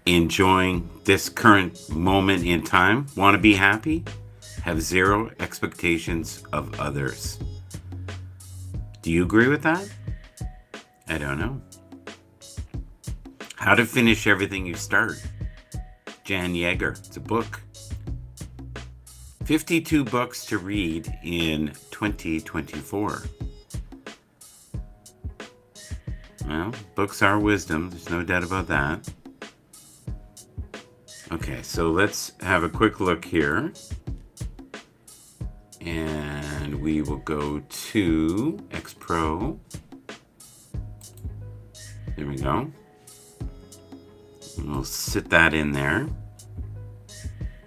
enjoying this current moment in time, want to be happy, have zero expectations of others. Do you agree with that? I don't know. How to Finish Everything You Start. Jan Yeager. It's a book. 52 books to read in 2024. Well, books are wisdom. There's no doubt about that. Okay, so let's have a quick look here. And we will go to X Pro. There we go. And we'll sit that in there.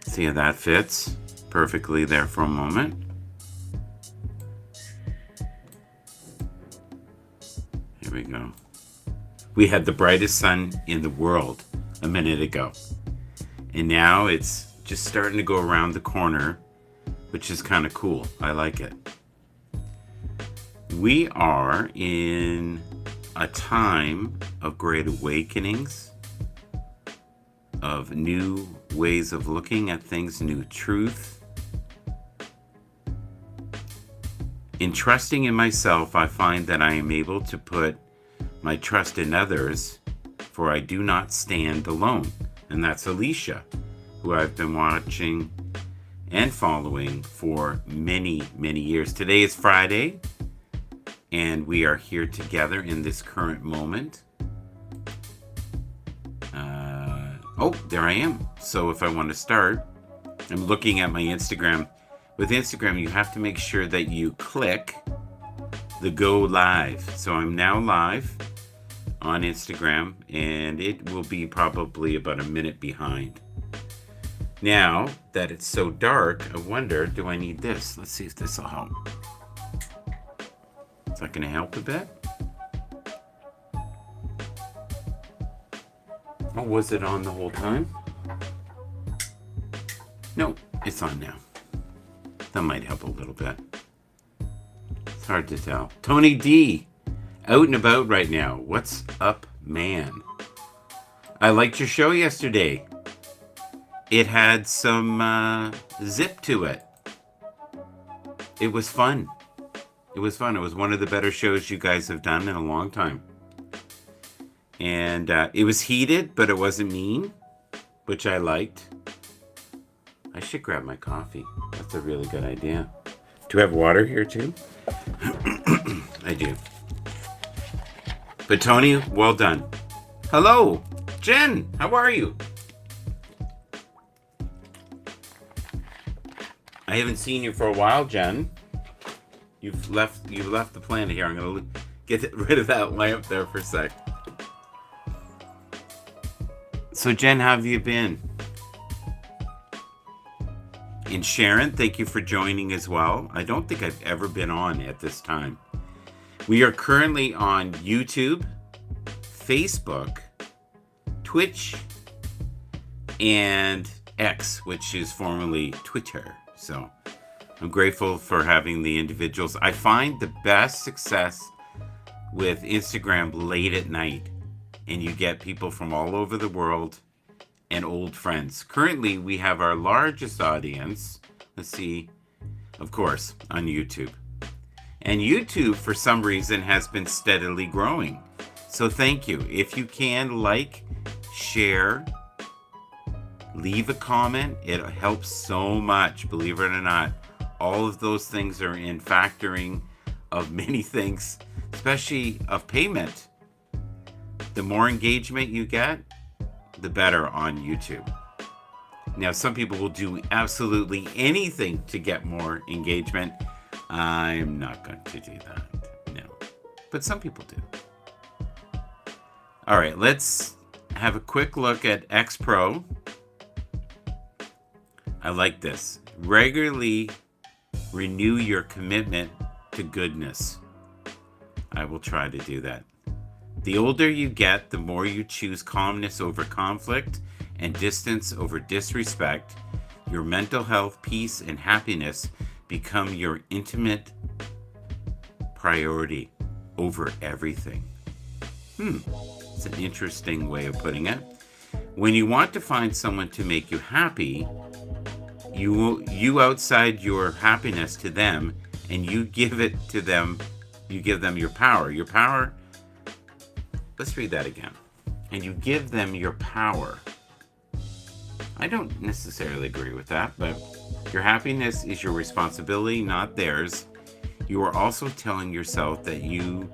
See how that fits perfectly there for a moment. Here we go. We had the brightest sun in the world a minute ago. And now it's just starting to go around the corner, which is kind of cool. I like it. We are in a time of great awakenings, of new ways of looking at things, new truth. In trusting in myself, I find that I am able to put my trust in others, for I do not stand alone. And that's Alicia, who I've been watching and following for many, many years. Today is Friday, and we are here together in this current moment. Oh, there I am. So if I want to start, I'm looking at my Instagram. With Instagram, you have to make sure that you click the go live. So I'm now live on Instagram, and it will be probably about a minute behind. Now that it's so dark, I wonder, do I need this? Let's see if this will help. Is that going to help a bit? Oh, was it on the whole time? No, it's on now. That might help a little bit. It's hard to tell. Tony D, out and about right now. What's up, man? I liked your show yesterday. It had some zip to it. It was fun. It was fun. It was one of the better shows you guys have done in a long time. And it was heated, but it wasn't mean, which I liked. I should grab my coffee. That's a really good idea. Do you have water here too? I do. But Tony, well done. Hello, Jen. How are you? I haven't seen you for a while, Jen. You've left the planet here. I'm gonna get rid of that lamp there for a sec. So Jen, how have you been? And Sharon, thank you for joining as well. I don't think I've ever been on at this time. We are currently on YouTube, Facebook, Twitch, and X, which is formerly Twitter. So I'm grateful for having the individuals. I find the best success with Instagram late at night, and you get people from all over the world and old friends. Currently, we have our largest audience, let's see, of course, on YouTube. And YouTube, for some reason, has been steadily growing. So thank you. If you can, like, share, leave a comment. It helps so much, believe it or not. All of those things are in factoring of many things, especially of payment. The more engagement you get, the better on YouTube. Now, some people will do absolutely anything to get more engagement. I'm not going to do that, no. But some people do. All right, let's have a quick look at X Pro. I like this. Regularly renew your commitment to goodness. I will try to do that. The older you get, the more you choose calmness over conflict and distance over disrespect. Your mental health, peace, and happiness become your intimate priority over everything. It's an interesting way of putting it. When you want to find someone to make you happy, you outside your happiness to them, and you give it to them. You give them your power. Your power. Let's read that again. And you give them your power. I don't necessarily agree with that, but your happiness is your responsibility, not theirs. You are also telling yourself that you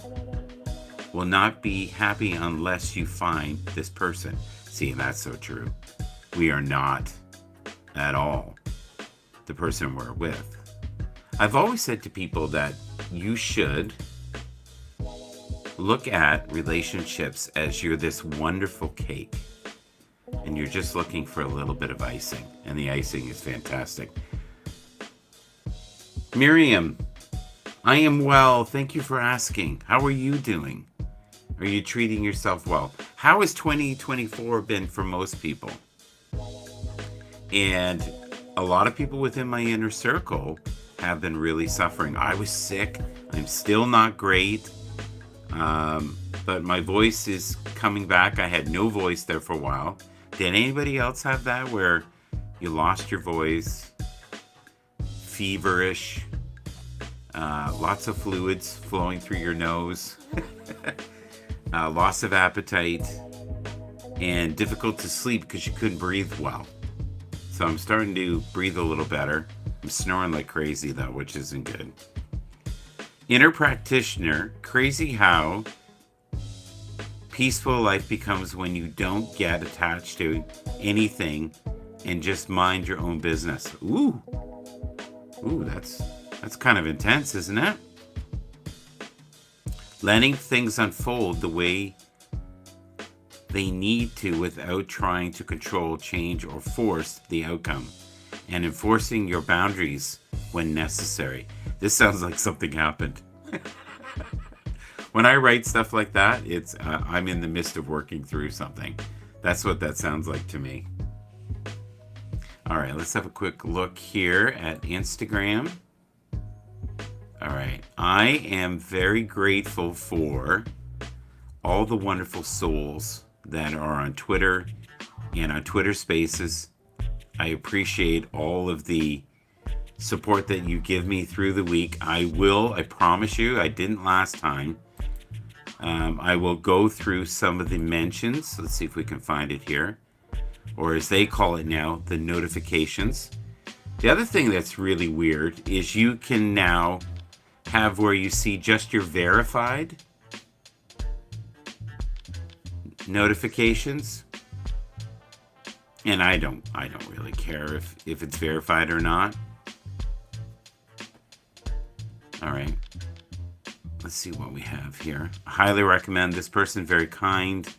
will not be happy unless you find this person. See, that's so true. We are not at all the person we're with. I've always said to people that you should look at relationships as you're this wonderful cake, and you're just looking for a little bit of icing, and the icing is fantastic. Miriam, I am well. Thank you for asking. How are you doing? Are you treating yourself well? How has 2024 been for most people? And a lot of people within my inner circle have been really suffering. I was sick. I'm still not great. But my voice is coming back. I had no voice there for a while. Did anybody else have that where you lost your voice, feverish, lots of fluids flowing through your nose, loss of appetite, and difficult to sleep because you couldn't breathe well? So I'm starting to breathe a little better. I'm snoring like crazy though, which isn't good. Inner practitioner, crazy how peaceful life becomes when you don't get attached to anything and just mind your own business. Ooh, that's kind of intense, isn't it? Letting things unfold the way they need to without trying to control, change, or force the outcome, and enforcing your boundaries when necessary. This sounds like something happened. When I write stuff like that, it's I'm in the midst of working through something. That's what that sounds like to me. All right, let's have a quick look here at Instagram. All right, I am very grateful for all the wonderful souls that are on Twitter and on Twitter Spaces. I appreciate all of the support that you give me through the week. I promise you, I didn't last time. I will go through some of the mentions. Let's see if we can find it here. Or as they call it now, the notifications. The other thing that's really weird is you can now have where you see just your verified notifications. And I don't really care if it's verified or not. All right. Let's see what we have here. I highly recommend this person, very kind.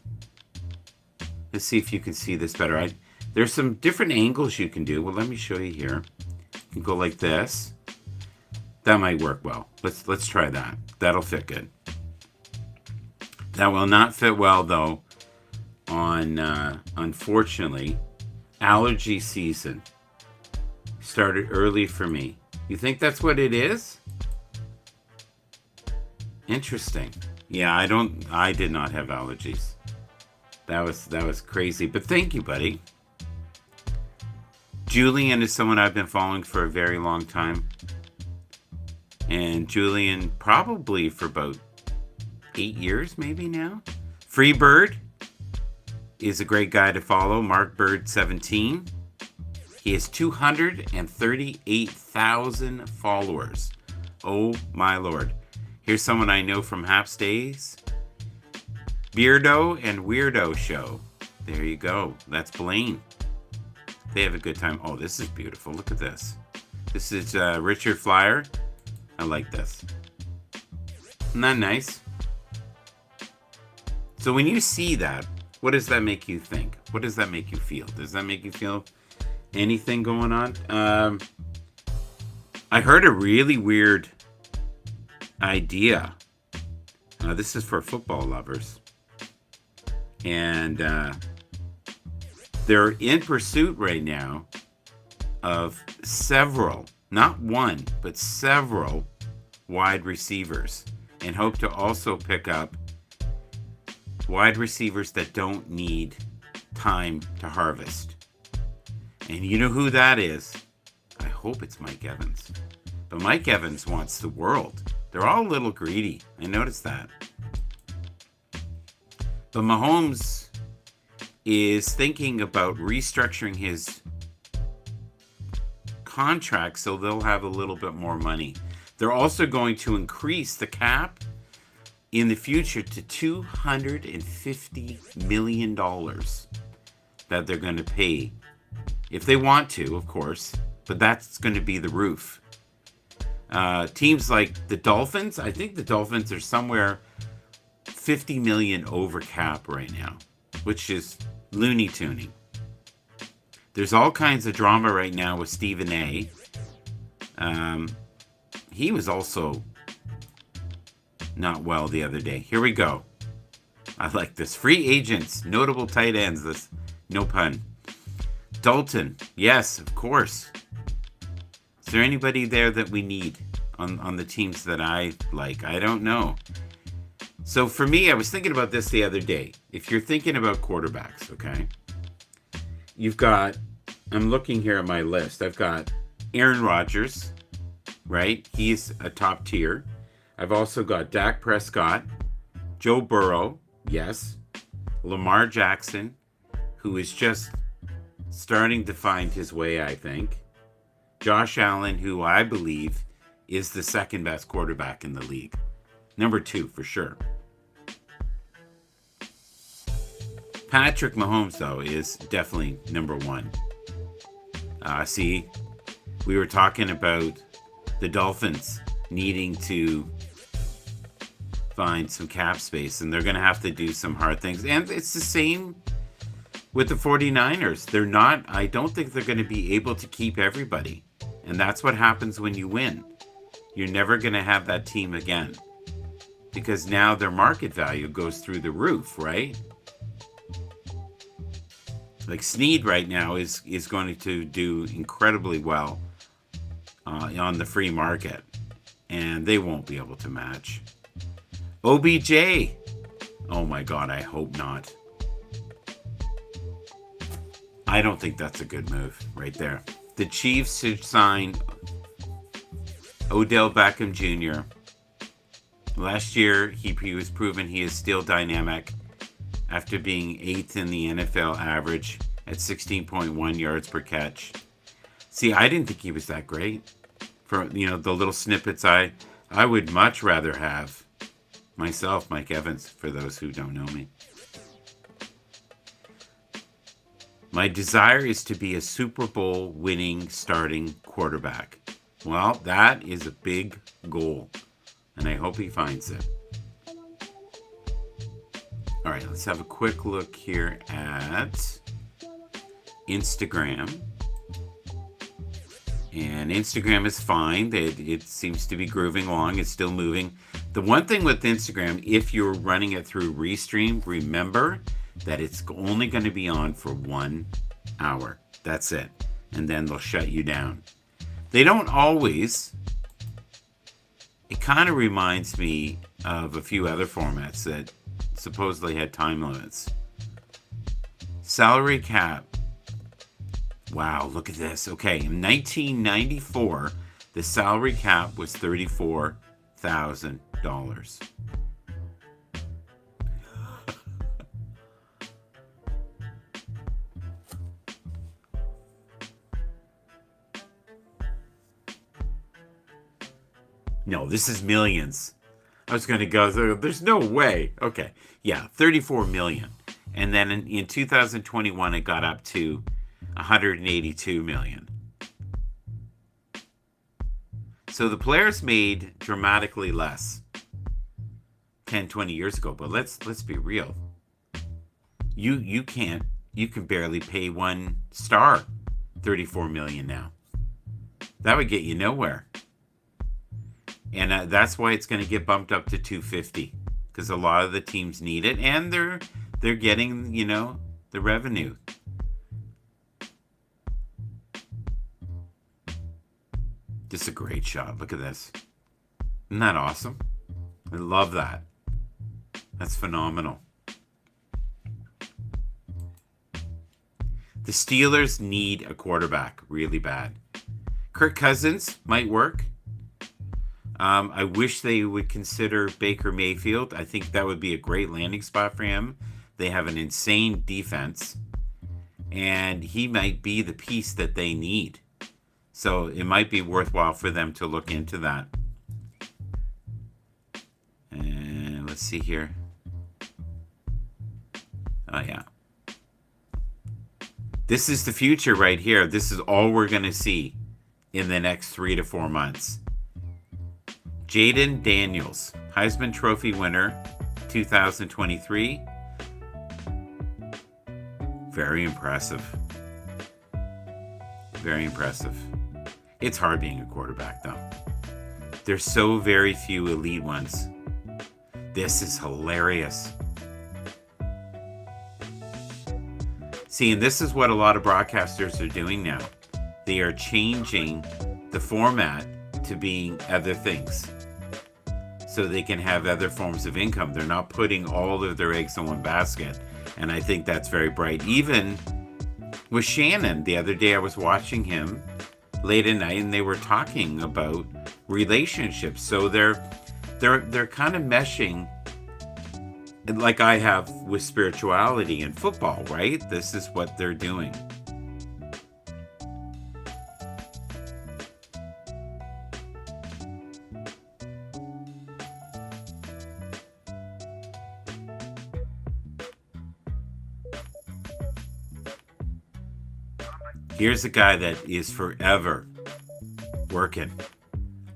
Let's see if you can see this better. There's some different angles you can do. Well, let me show you here. You can go like this. That might work well. Let's try that. That'll fit good. That will not fit well though on unfortunately, allergy season started early for me. You think that's what it is? Interesting. Yeah, I did not have allergies. That was crazy. But thank you, buddy. Julian is someone I've been following for a very long time. And Julian probably for about 8 years maybe now. Freebird is a great guy to follow. Mark Bird 17. He has 238,000 followers. Oh my Lord. Here's someone I know from Haps Days. Beardo and Weirdo Show. There you go. That's Blaine. They have a good time. Oh, this is beautiful. Look at this. This is Richard Flyer. I like this. Isn't that nice? So when you see that, what does that make you think? What does that make you feel? Does that make you feel anything going on? I heard a really weird idea. This is for football lovers. And they're in pursuit right now of several, not one, but several wide receivers, and hope to also pick up wide receivers that don't need time to harvest. And you know who that is? I hope it's Mike Evans. But Mike Evans wants the world. They're all a little greedy. I noticed that. But Mahomes is thinking about restructuring his contract so they'll have a little bit more money. They're also going to increase the cap in the future to $250 million that they're going to pay. If they want to, of course. But that's going to be the roof. Teams like the Dolphins, I think the Dolphins are somewhere 50 million over cap right now, which is loony tuning. There's all kinds of drama right now with Stephen A. He was also not well the other day. Here we go. I like this. Free agents, notable tight ends. This, no pun. Dalton, yes, of course. Is there anybody there that we need on the teams that I like? I don't know. So for me, I was thinking about this the other day. If you're thinking about quarterbacks, okay, you've got, I'm looking here at my list. I've got Aaron Rodgers, right? He's a top tier. I've also got Dak Prescott, Joe Burrow, yes, Lamar Jackson, who is just starting to find his way, I think. Josh Allen, who I believe is the second best quarterback in the league. Number 2, for sure. Patrick Mahomes, though, is definitely number 1. See, we were talking about the Dolphins needing to find some cap space, and they're going to have to do some hard things. And it's the same with the 49ers. They're not, I don't think they're going to be able to keep everybody. And that's what happens when you win. You're never going to have that team again. Because now their market value goes through the roof, right? Like Snead right now is going to do incredibly well on the free market. And they won't be able to match. OBJ. Oh my God, I hope not. I don't think that's a good move right there. The Chiefs should sign Odell Beckham Jr. Last year, he was proven he is still dynamic after being 8th in the NFL average at 16.1 yards per catch. See, I didn't think he was that great. For, you know, the little snippets I would much rather have myself, Mike Evans, for those who don't know me. My desire is to be a Super Bowl winning starting quarterback. Well, that is a big goal, and I hope he finds it. All right, let's have a quick look here at Instagram. And Instagram is fine. It seems to be grooving along. It's still moving. The one thing with Instagram, if you're running it through Restream, remember that it's only going to be on for 1 hour. That's it. And then they'll shut you down. They don't always. It kind of reminds me of a few other formats that supposedly had time limits. Salary cap. Wow, look at this. Okay, in 1994, the salary cap was $34,000. No, this is millions. I was going to go, there's no way. Okay, yeah, 34 million. And then in 2021, it got up to 182 million. So the players made dramatically less 10, 20 years ago. But let's be real. You can barely pay one star 34 million now. That would get you nowhere. And that's why it's going to get bumped up to 250, because a lot of the teams need it, and they're getting, you know, the revenue. Just a great shot. Look at this. Isn't that awesome? I love that. That's phenomenal. The Steelers need a quarterback really bad. Kirk Cousins might work. I wish they would consider Baker Mayfield. I think that would be a great landing spot for him. They have an insane defense, and he might be the piece that they need. So it might be worthwhile for them to look into that. And let's see here. Oh, yeah. This is the future right here. This is all we're going to see in the next 3 to 4 months. Jaden Daniels, Heisman Trophy winner, 2023. Very impressive. Very impressive. It's hard being a quarterback, though. There's so very few elite ones. This is hilarious. See, and this is what a lot of broadcasters are doing now. They are changing the format to being other things, so they can have other forms of income. They're not putting all of their eggs in one basket. And I think that's very bright. Even with Shannon, the other day I was watching him late at night and they were talking about relationships. So they're kind of meshing like I have with spirituality and football, right? This is what they're doing. Here's a guy that is forever working.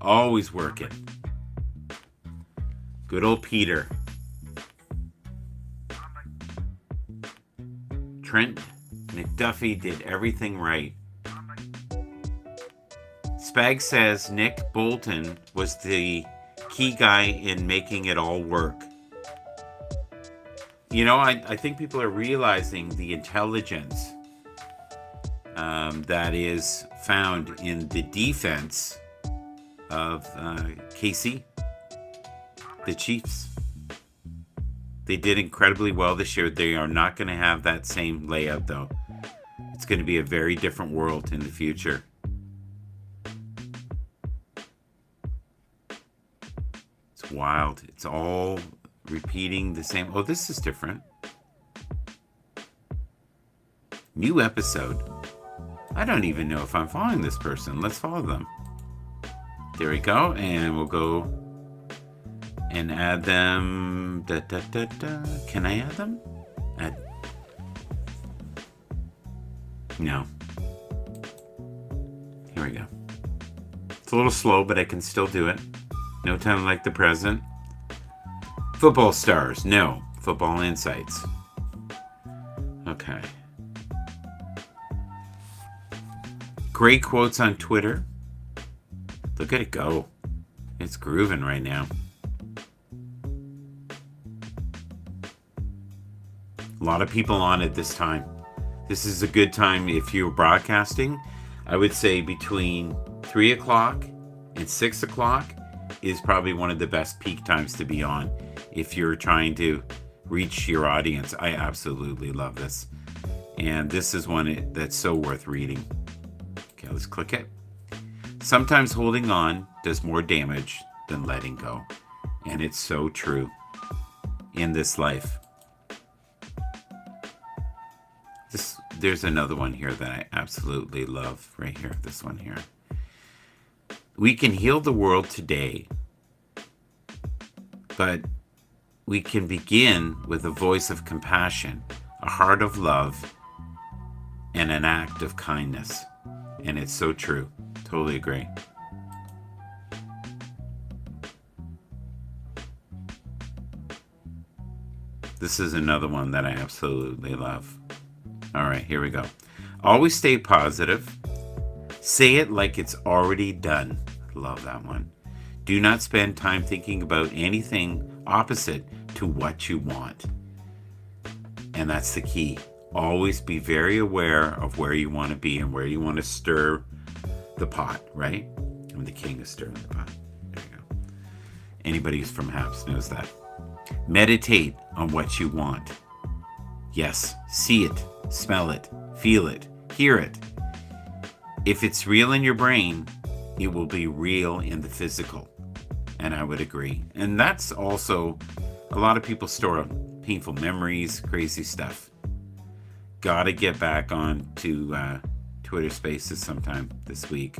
Always working. Good old Peter. Trent McDuffie did everything right. Spag says Nick Bolton was the key guy in making it all work. You know, I think people are realizing the intelligence that is found in the defense of KC, the Chiefs. They did incredibly well this year. They are not going to have that same layout, though. It's going to be a very different world in the future. It's wild. It's all repeating the same. Oh, this is different. New episode. I don't even know if I'm following this person. Let's follow them. There we go. And we'll go and add them. Can I add them? No. Here we go. It's a little slow, but I can still do it. No time like the present. Football stars. No. Football insights. Okay. Great quotes on Twitter. Look at it go. It's grooving right now. A lot of people on it this time. This is a good time if you're broadcasting. I would say between 3 o'clock and 6 o'clock is probably one of the best peak times to be on if you're trying to reach your audience. I absolutely love this. And this is one that's so worth reading. Okay, let's click it. Sometimes holding on does more damage than letting go. And it's so true in this life. There's another one here that I absolutely love right here. This one here. We can heal the world today, but we can begin with a voice of compassion, a heart of love, and an act of kindness. And it's so true. Totally agree. This is another one that I absolutely love. All right, here we go. Always stay positive. Say it like it's already done. Love that one. Do not spend time thinking about anything opposite to what you want. And that's the key. Always be very aware of where you want to be and where you want to stir the pot, right? I'm the king of stirring the pot. There you go. Anybody who's from Haps knows that. Meditate on what you want. Yes, see it, smell it, feel it, hear it. If it's real in your brain, it will be real in the physical. And I would agree. And that's also, a lot of people store painful memories, crazy stuff. Gotta get back on to Twitter Spaces sometime this week.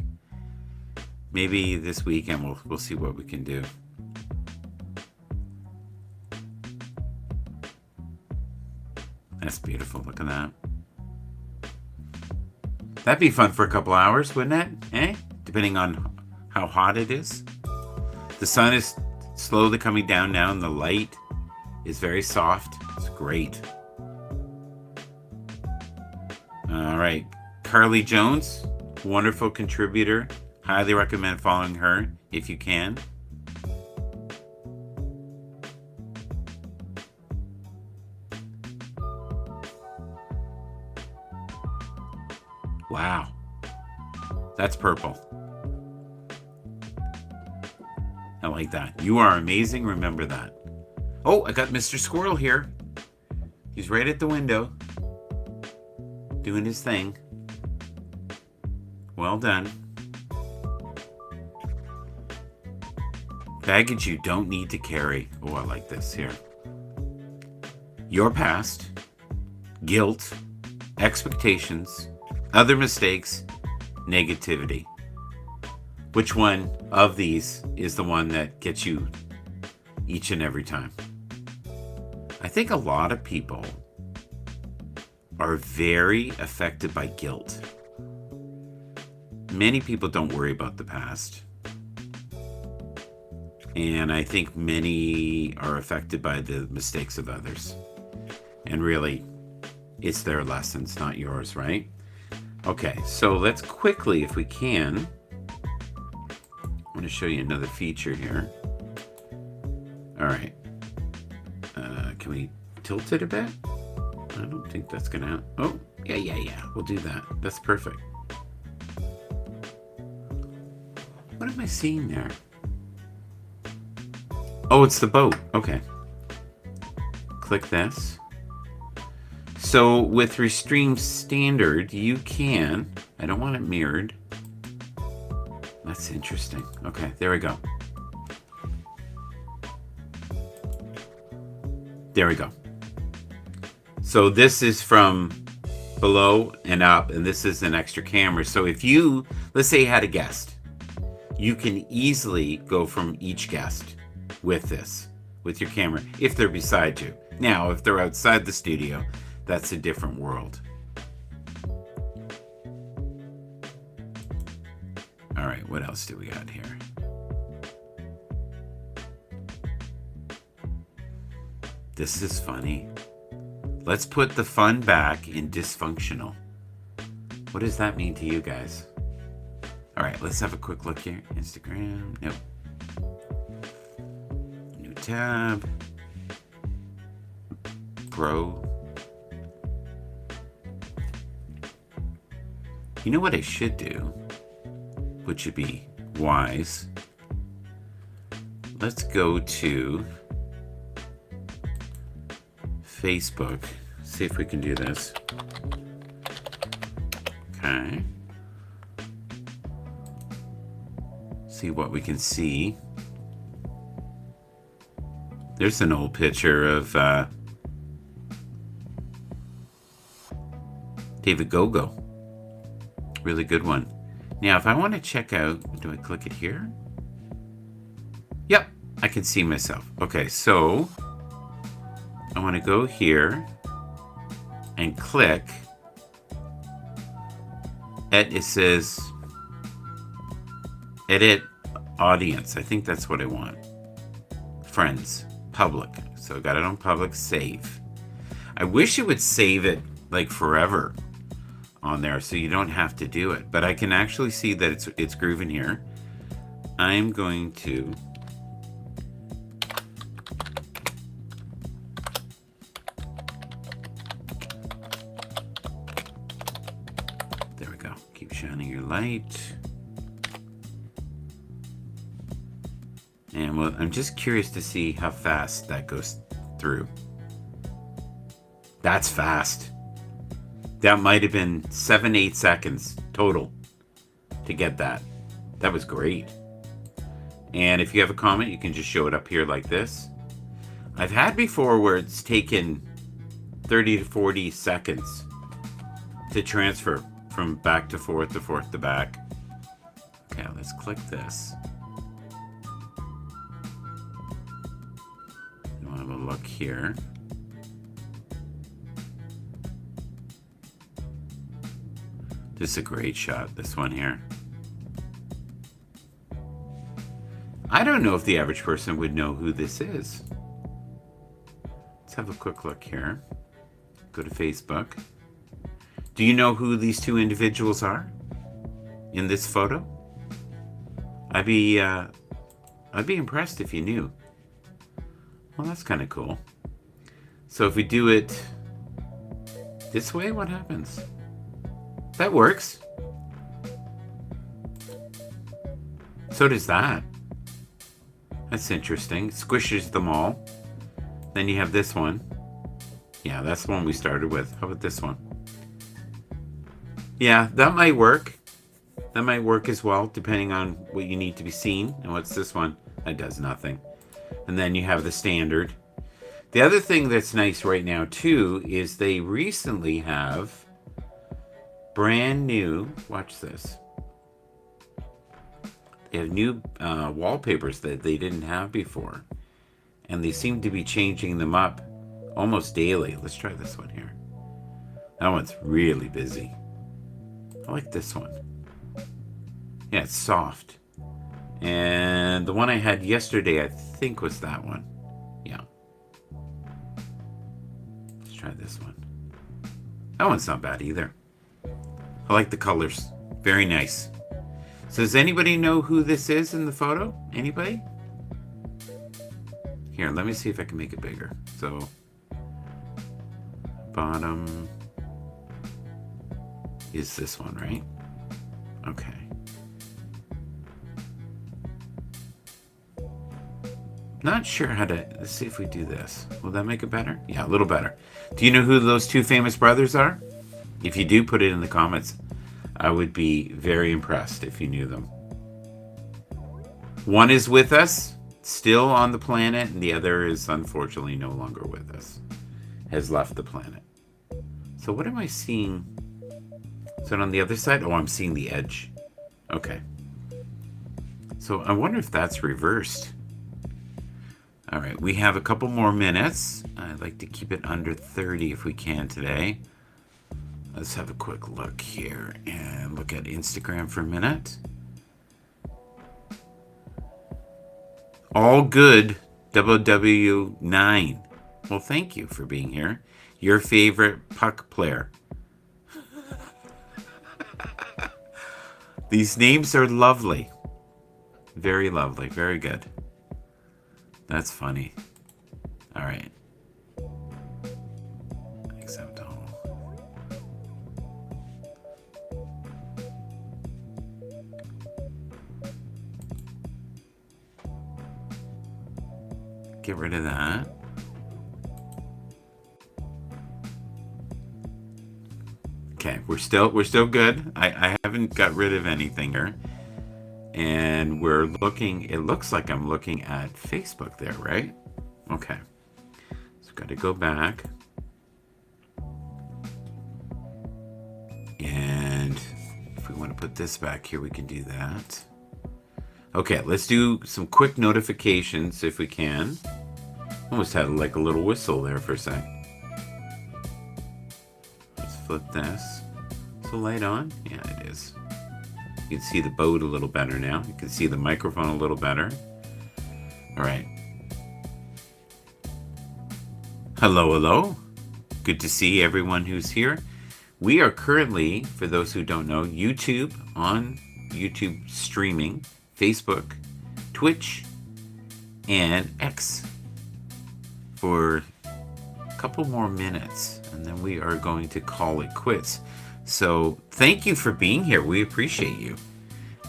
Maybe this weekend we'll see what we can do. That's beautiful. Look at that. That'd be fun for a couple hours, wouldn't it? Eh? Depending on how hot it is. The sun is slowly coming down now, and the light is very soft. It's great. All right. Carly Jones, wonderful contributor. Highly recommend following her if you can. Wow. That's purple. I like that. You are amazing. Remember that. Oh, I got Mr. Squirrel here. He's right at the window, doing his thing. Well done. Baggage you don't need to carry. Oh, I like this here. Your past, guilt, expectations, other mistakes, negativity. Which one of these is the one that gets you each and every time? I think a lot of people are very affected by guilt. Many people don't worry about the past. And I think many are affected by the mistakes of others. And really, it's their lessons, not yours, right? Okay, so let's quickly, if we can, I'm going to show you another feature here. All right. Can we tilt it a bit? I don't think that's going to... Oh, yeah. We'll do that. That's perfect. What am I seeing there? Oh, it's the boat. Okay. Click this. So with Restream Standard, you can... I don't want it mirrored. That's interesting. Okay, there we go. There we go. So this is from below and up, and this is an extra camera. So if you, let's say you had a guest, you can easily go from each guest with this, with your camera, if they're beside you. Now, if they're outside the studio, that's a different world. All right, what else do we got here? This is funny. Let's put the fun back in dysfunctional. What does that mean to you guys? All right, let's have a quick look here. Instagram, nope. New tab. Grow. You know what I should do, which would be wise? Let's go to Facebook. See if we can do this. Okay. See what we can see. There's an old picture of David Gogo. Really good one. Now, if I want to check out, do I click it here? Yep, I can see myself. Okay, so I want to go here and click. It says edit audience. I think that's what I want. Friends, public. So I got it on public, save. I wish it would save it like forever on there so you don't have to do it. But I can actually see that it's grooving here. I'm going to there we go. Keep shining your light. And well, I'm just curious to see how fast that goes through. That's fast. that might have been 7-8 seconds total to get that. That was great. And if you have a comment, you can just show it up here like this. I've had before where it's taken 30 to 40 seconds to transfer from back to forth to forth to back. Okay, let's click this. We'll have a look here. This is a great shot, this one here. I don't know if the average person would know who this is. Let's have a quick look here. Go to Facebook. Do you know who these two individuals are in this photo? I'd be impressed if you knew. Well, that's kind of cool. So if we do it this way, what happens? That works. So does that. That's interesting. Squishes them all. Then you have this one. Yeah, that's the one we started with. How about this one? Yeah, that might work. That might work as well, depending on what you need to be seen. And what's this one? That does nothing. And then you have the standard. The other thing that's nice right now, too, is they recently have brand new, watch this. They have new wallpapers that they didn't have before. And they seem to be changing them up almost daily. Let's try this one here. That one's really busy. I like this one. Yeah, it's soft. And the one I had yesterday, I think, was that one. Yeah. Let's try this one. That one's not bad either. I like the colors. Very nice. So does anybody know who this is in the photo? Anybody? Here, let me see if I can make it bigger. So, bottom is this one, right? Okay. Not sure how to, let's see if we do this. Will that make it better? Yeah, a little better. Do you know who those two famous brothers are? If you do, put it in the comments. I would be very impressed if you knew them. One is with us, still on the planet, and the other is unfortunately no longer with us. Has left the planet. So what am I seeing? Is it on the other side? Oh, I'm seeing the edge. Okay. So I wonder if that's reversed. All right, we have a couple more minutes. I'd like to keep it under 30 if we can today. Let's have a quick look here and look at Instagram for a minute. All good, WW9. Well, thank you for being here. Your favorite puck player. These names are lovely. Very lovely. Very good. That's funny. All right. Accept all. Get rid of that. Okay, we're still good. I haven't got rid of anything here. And we're looking, it looks like I'm looking at Facebook there, right? Okay. So got to go back. And if we want to put this back here, we can do that. Okay, let's do some quick notifications if we can. Almost had like a little whistle there for a sec. Let's flip this. Is the light on? Yeah, it is. You can see the boat a little better now. You can see the microphone a little better. All right. Hello, hello. Good to see everyone who's here. We are currently, for those who don't know, YouTube, on YouTube streaming, Facebook, Twitch, and X for a couple more minutes, and then we are going to call it quits. So thank you for being here. We appreciate you.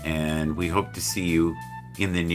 And we hope to see you in the near